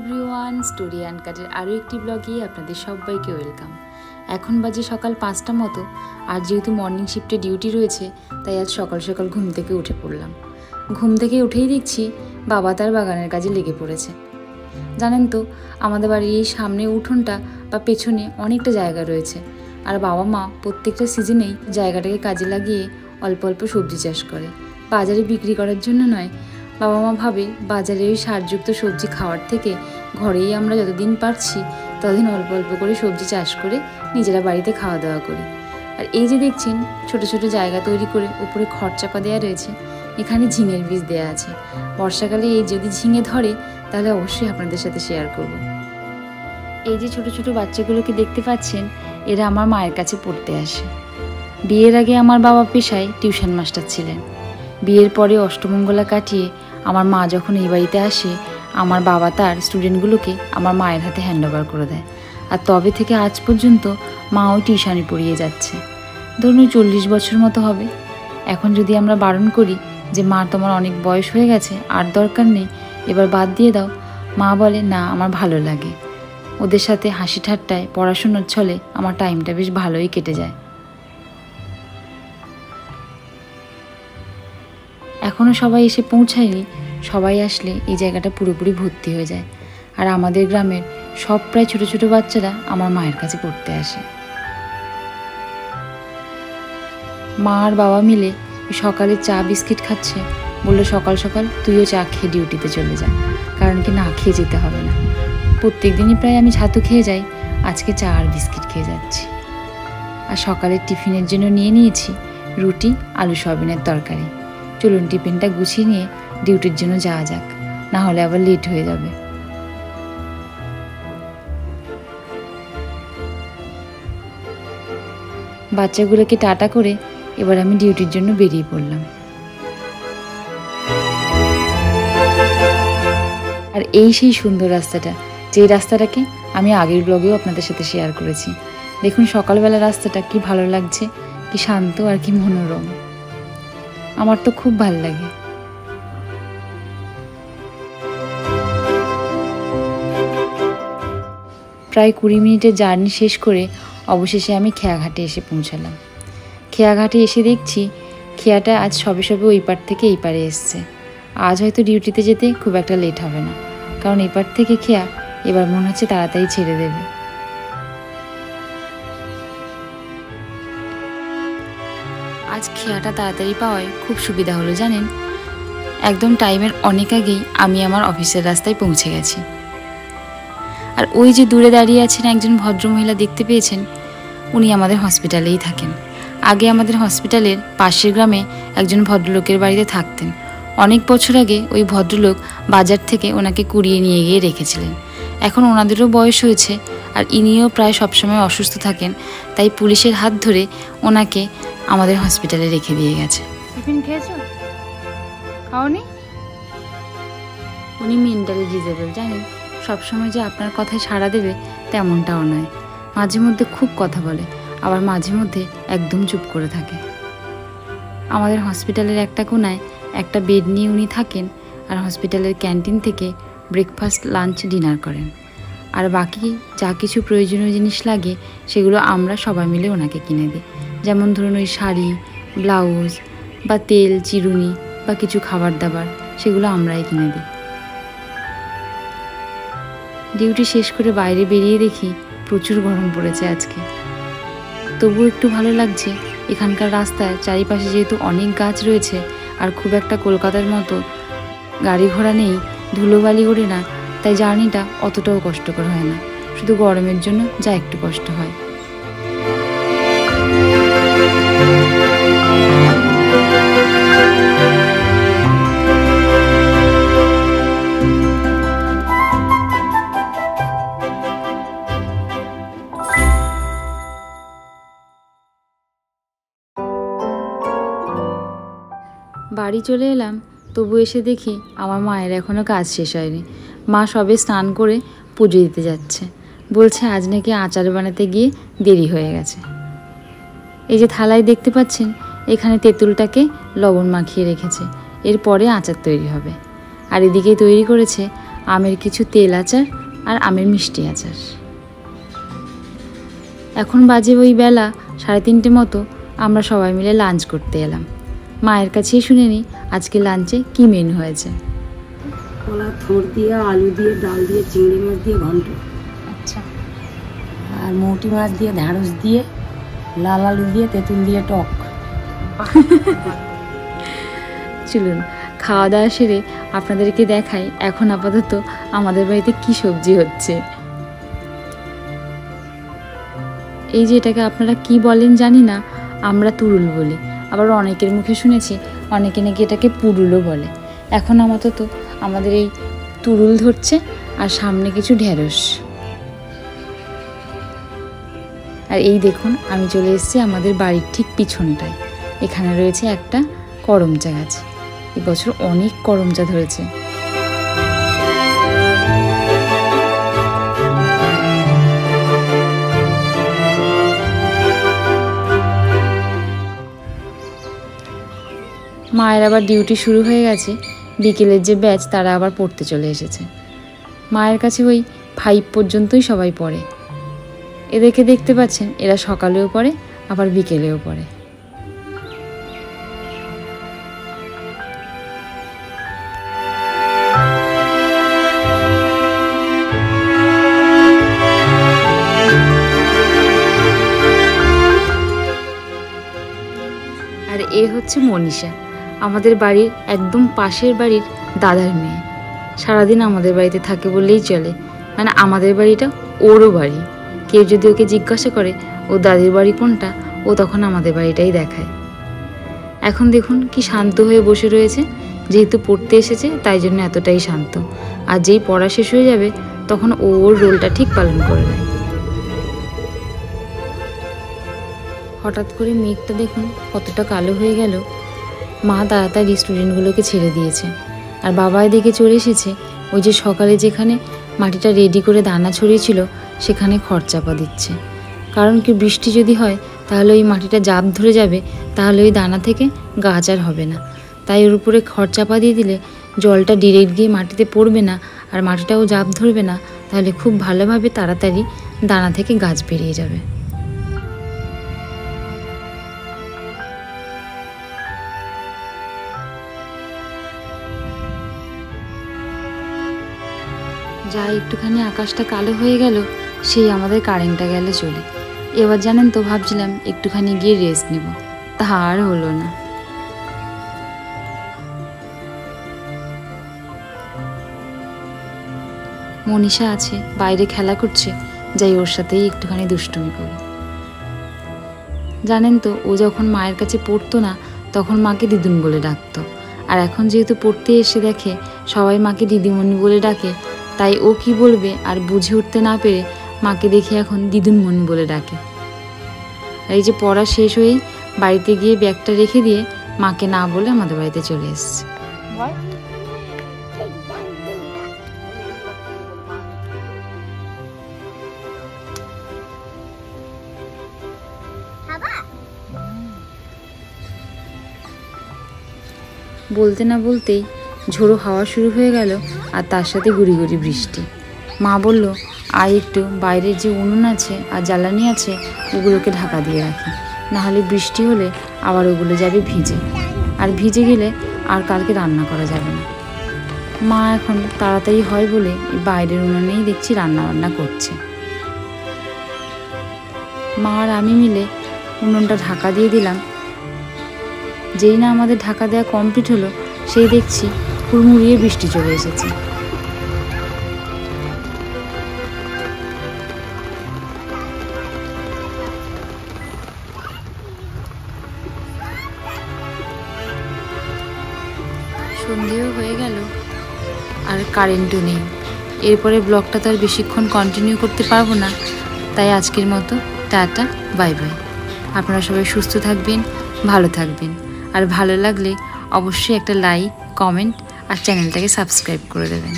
Everyone, story আনকাটের আরও একটি ব্লগে আপনাদের সবাইকে ওয়েলকাম। এখন বাজে সকাল 5টা মতো। আর যেহেতু মর্নিং শিফটে ডিউটি রয়েছে, তাই আজ সকাল সকাল ঘুম থেকে উঠে পড়লাম। ঘুম থেকে উঠেই দেখছি বাবা তার বাগানের কাজে লেগে পড়েছে। জানেন তো, আমাদের বাড়ির এই সামনে উঠোনটা বা পেছনে অনেকটা জায়গা রয়েছে, আর বাবা মা প্রত্যেকটা সিজনেই জায়গাটাকে কাজে লাগিয়ে অল্প অল্প সবজি চাষ করে। বাজারে বিক্রি করার জন্য নয়, বাবা মা ভাবে বাজারে ওই সারযুক্ত সবজি খাওয়ার থেকে ঘরেই আমরা যতদিন পারছি ততদিন অল্প অল্প করে সবজি চাষ করে নিজেরা বাড়িতে খাওয়া দাওয়া করি। আর এই যে দেখছেন ছোট ছোট জায়গা তৈরি করে উপরে খড় চাপা দেওয়া রয়েছে, এখানে ঝিঙের বীজ দেওয়া আছে। বর্ষাকালে এই যদি ঝিঙে ধরে তাহলে অবশ্যই আপনাদের সাথে শেয়ার করব। এই যে ছোট ছোট বাচ্চাগুলোকে দেখতে পাচ্ছেন, এরা আমার মায়ের কাছে পড়তে আসে। বিয়ের আগে আমার বাবা পেশায় টিউশন মাস্টার ছিলেন। বিয়ের পরে অষ্টমঙ্গলা কাটিয়ে আমার মা যখন এই বাড়িতে আসে, আমার বাবা তার স্টুডেন্টগুলোকে আমার মায়ের হাতে হ্যান্ডওভার করে দেয়। আর তবে থেকে আজ পর্যন্ত মা ওই টিউশনে পড়িয়ে যাচ্ছে। ধরুন 40 বছর মতো হবে। এখন যদি আমরা বারণ করি যে মা তোমার অনেক বয়স হয়ে গেছে, আর দরকার নেই, এবার বাদ দিয়ে দাও, মা বলে না, আমার ভালো লাগে। ওদের সাথে হাসি ঠাট্টায় পড়াশোনার ছলে আমার টাইমটা বেশ ভালোই কেটে যায়। এখনও সবাই এসে পৌঁছায়নি। সবাই আসলে এই জায়গাটা পুরোপুরি ভর্তি হয়ে যায়। আর আমাদের গ্রামের সব প্রায় ছোট ছোট বাচ্চারা আমার মায়ের কাছে পড়তে আসে। মা আর বাবা মিলে সকালে চা বিস্কিট খাচ্ছে। বললো সকাল সকাল তুইও চা খেয়ে ডিউটিতে চলে যা, কারণ কি না খেয়ে যেতে হবে না। প্রত্যেক দিনই প্রায় আমি ছাতু খেয়ে যাই, আজকে চা আর বিস্কিট খেয়ে যাচ্ছি। আর সকালের টিফিনের জন্য নিয়ে নিয়েছি রুটি, আলু সয়াবিনের তরকারি। চলুন টিফিনটা গুছিয়ে নিয়ে ডিউটির জন্য যাওয়া যাক, না হলে আবার লেট হয়ে যাবে। বাচ্চাগুলোকে টাটা করে এবার আমি ডিউটির জন্য বেরিয়ে পড়লাম। আর এই সেই সুন্দর রাস্তাটা, যে রাস্তাটাকে আমি আগের ব্লগেও আপনাদের সাথে শেয়ার করেছি। দেখুন সকালবেলা রাস্তাটা কি ভালো লাগছে, কি শান্ত আর কি মনোরম। আমার তো খুব ভালো লাগে। প্রায় 20 মিনিটের জার্নি শেষ করে অবশেষে আমি খেয়াঘাটে এসে পৌঁছালাম। খেয়াঘাটে এসে দেখছি খেয়াটা আজ সবে সবে ওই পার থেকে এই পারে এসছে। আজ হয়তো ডিউটিতে যেতে খুব একটা লেট হবে না, কারণ এই পার থেকে খেয়া এবার মনে হচ্ছে তাড়াতাড়ি ছেড়ে দেবে। আজ খেয়াটা তাড়াতাড়ি পাওয়ায় খুব সুবিধা হলো জানেন। একদম টাইমের অনেক আগেই আমি আমার অফিসের রাস্তায় পৌঁছে গেছি। আর ওই যে দূরে দাঁড়িয়ে আছেন একজন ভদ্রমহিলা, দেখতে পেয়েছেন, উনি আমাদের হসপিটালেই থাকেন। আগে আমাদের হসপিটালের পাশের গ্রামে একজন ভদ্রলোকের বাড়িতে থাকতেন। অনেক বছর আগে ওই ভদ্রলোক বাজার থেকে ওনাকে কুড়িয়ে নিয়ে গিয়ে রেখেছিলেন। এখন ওনাদেরও বয়স হয়েছে, আর ইনিও প্রায় সবসময় অসুস্থ থাকেন, তাই পুলিশের হাত ধরে ওনাকে আমাদের হসপিটালে রেখে দিয়ে গেছে। টিফিন খেয়েছো? খাওনি? উনি মেন্টালি ডিসেবল জানেন। সবসময় যে আপনার কথায় সাড়া দেবে তেমনটাও নয়। মাঝে মধ্যে খুব কথা বলে, আবার মাঝে মধ্যে একদম চুপ করে থাকে। আমাদের হসপিটালের একটা কোনায় একটা বেড নিয়ে উনি থাকেন, আর হসপিটালের ক্যান্টিন থেকে ব্রেকফাস্ট, লাঞ্চ, ডিনার করেন। আর বাকি যা কিছু প্রয়োজনীয় জিনিস লাগে সেগুলো আমরা সবাই মিলে ওনাকে কিনে দিই। যেমন ধরুন ওই শাড়ি, ব্লাউজ বা তেল, চিরুনি বা কিছু খাবার দাবার, সেগুলো আমরাই কিনে দিই। ডিউটি শেষ করে বাইরে বেরিয়ে দেখি প্রচুর গরম পড়েছে আজকে। তবুও একটু ভালো লাগছে। এখানকার রাস্তার চারিপাশে যেহেতু অনেক গাছ রয়েছে, আর খুব একটা কলকাতার মতো গাড়ি ঘোড়া নেই, ধুলোবালি ওড়ে না, তাই জার্নিটা অতটাও কষ্টকর হয় না। শুধু গরমের জন্য যা একটু কষ্ট হয়। বাড়ি চলে এলাম, তবু এসে দেখি আমার মায়ের এখনও কাজ শেষ হয়নি। মা সবে স্নান করে পুজো দিতে যাচ্ছে। বলছে আজ নাকি আচার বানাতে গিয়ে দেরি হয়ে গেছে। এই যে থালায় দেখতে পাচ্ছেন, এখানে তেঁতুলটাকে লবণ মাখিয়ে রেখেছে, এরপরে আচার তৈরি হবে। আর এদিকে তৈরি করেছে আমের কিছু তেল আচার আর আমের মিষ্টি আচার। এখন বাজে ওই বেলা 3:30 মতো। আমরা সবাই মিলে লাঞ্চ করতে এলাম। মায়ের কাছেই শুনে নিই আজকে লাঞ্চে কি মেনু হয়েছে। কলা থোড় দিয়ে, আলু দিয়ে, ডাল দিয়ে, চিংড়ি মাছ দিয়ে ঘন্ট। আচ্ছা। আর মৌটি মাছ দিয়ে, ঢ্যাঁড়স দিয়ে, লাল আলু দিয়ে, তেঁতুল দিয়ে টক। চলুন খাওয়া দাওয়া সেরে আপনাদেরকে দেখাই এখন আপাতত আমাদের বাড়িতে কি সবজি হচ্ছে। এই যে এটাকে আপনারা কি বলেন জানি না, আমরা তুরুল বলি, আবার অনেকের মুখে শুনেছি অনেকে নাকি এটাকে পুরুলও বলে। এখন আপাতত আমাদের এই তুরুল ধরছে আর সামনে কিছু ঢেঁড়স। আর এই দেখুন আমি চলে এসেছি আমাদের বাড়ির ঠিক পিছনটায়। এখানে রয়েছে একটা করমচা গাছ। এবছর অনেক করমচা ধরেছে। মায়ের আবার ডিউটি শুরু হয়ে গেছে। বিকেলের যে ব্যাচ তারা আবার পড়তে চলে এসেছে। মায়ের কাছে ওই 5 পর্যন্তই সবাই পড়ে। এদেরকে দেখতে পাচ্ছেন, এরা সকালেও পড়ে আবার বিকেলেও পড়ে। আর এ হচ্ছে মনীষা, আমাদের বাড়ির একদম পাশের বাড়ির দাদার মেয়ে। সারাদিন আমাদের বাড়িতে থাকে বললেই চলে, মানে আমাদের বাড়িটা ওরও বাড়ি। কেউ যদি ওকে জিজ্ঞাসা করে ও দাদির বাড়ি কোনটা, ও তখন আমাদের বাড়িটাই দেখায়। এখন দেখুন কি শান্ত হয়ে বসে রয়েছে। যেহেতু পড়তে এসেছে তাই জন্য এতটাই শান্ত। আর যেই পড়া শেষ হয়ে যাবে তখন ও ওর রোলটা ঠিক পালন করে নেয়। হঠাৎ করে মেঘটা দেখুন কতটা কালো হয়ে গেল। মা তাড়াতাড়ি স্টুডেন্টগুলোকে ছেড়ে দিয়েছে। আর বাবা এদিকে চলে এসেছে ওই যে সকালে যেখানে মাটিটা রেডি করে দানা ছড়িয়েছিল সেখানে খড় চাপা দিচ্ছে। কারণ কি বৃষ্টি যদি হয় তাহলে ওই মাটিটা জাপ ধরে যাবে, তাহলে ওই দানা থেকে গাছ আর হবে না। তাই ওর উপরে খড় চাপা দিয়ে দিলে জলটা ডিরেক্ট গিয়ে মাটিতে পড়বে না আর মাটিটাও জাপ ধরবে না, তাহলে খুব ভালোভাবে তাড়াতাড়ি দানা থেকে গাছ বেরিয়ে যাবে। যা একটুখানি আকাশটা কালো হয়ে গেল সেই আমাদের কারেন্টটা গেল চলে। এবার জানেন তো ভাবছিলাম একটুখানি গিয়ে রেস্ট নেব, তা আর হলো না। মনীষা আছে বাইরে খেলা করছে, যাই ওর সাথেই একটুখানি দুষ্টুমি করি। জানেন তো ও যখন মায়ের কাছে পড়তো না তখন মাকে দিদুন বলে ডাকতো। আর এখন যেহেতু পড়তে এসে দেখে সবাই মাকে দিদিমণি বলে ডাকে, তাই ও কি বলবে আর বুঝে উঠতে না পেরে মাকে দেখে এখন দিদুনমণি বলে ডাকে। আর এই যে পড়া শেষ হয়েই বাড়িতে গিয়ে ব্যাগটা রেখে দিয়ে মাকে না বলে আমাদের বাড়িতে চলে এসেছে। বলতে না বলতেই ঝোড়ো হাওয়া শুরু হয়ে গেল আর তার সাথে গুড়ি গুড়ি বৃষ্টি। মা বলল আয় একটু বাইরের যে উনুন আছে আর জ্বালানি আছে ওগুলোকে ঢাকা দিয়ে রাখি, নাহলে বৃষ্টি হলে আবার ওগুলো যাবে ভিজে, আর ভিজে গেলে আর কালকে রান্না করা যাবে না। মা এখন তাড়াতাড়ি হয় বলে বাইরের উনুনেই দেখছি রান্না বান্না করছে। মা আর আমি মিলে উনুনটা ঢাকা দিয়ে দিলাম। যেই না আমাদের ঢাকা দেওয়া কমপ্লিট হলো সেই দেখছি হুড়মুড়িয়ে বৃষ্টি চলে এসেছে। সন্ধেও হয়ে গেল আর কারেন্টও নেই। এরপরে ব্লগটা তো আর বেশিক্ষণ কন্টিনিউ করতে পারবো না, তাই আজকের মতো টাটা বাই বাই। আপনারা সবাই সুস্থ থাকবেন, ভালো থাকবেন, আর ভালো লাগলে অবশ্যই একটা লাইক, কমেন্ট আর চ্যানেলটাকে সাবস্ক্রাইব করে দেবেন।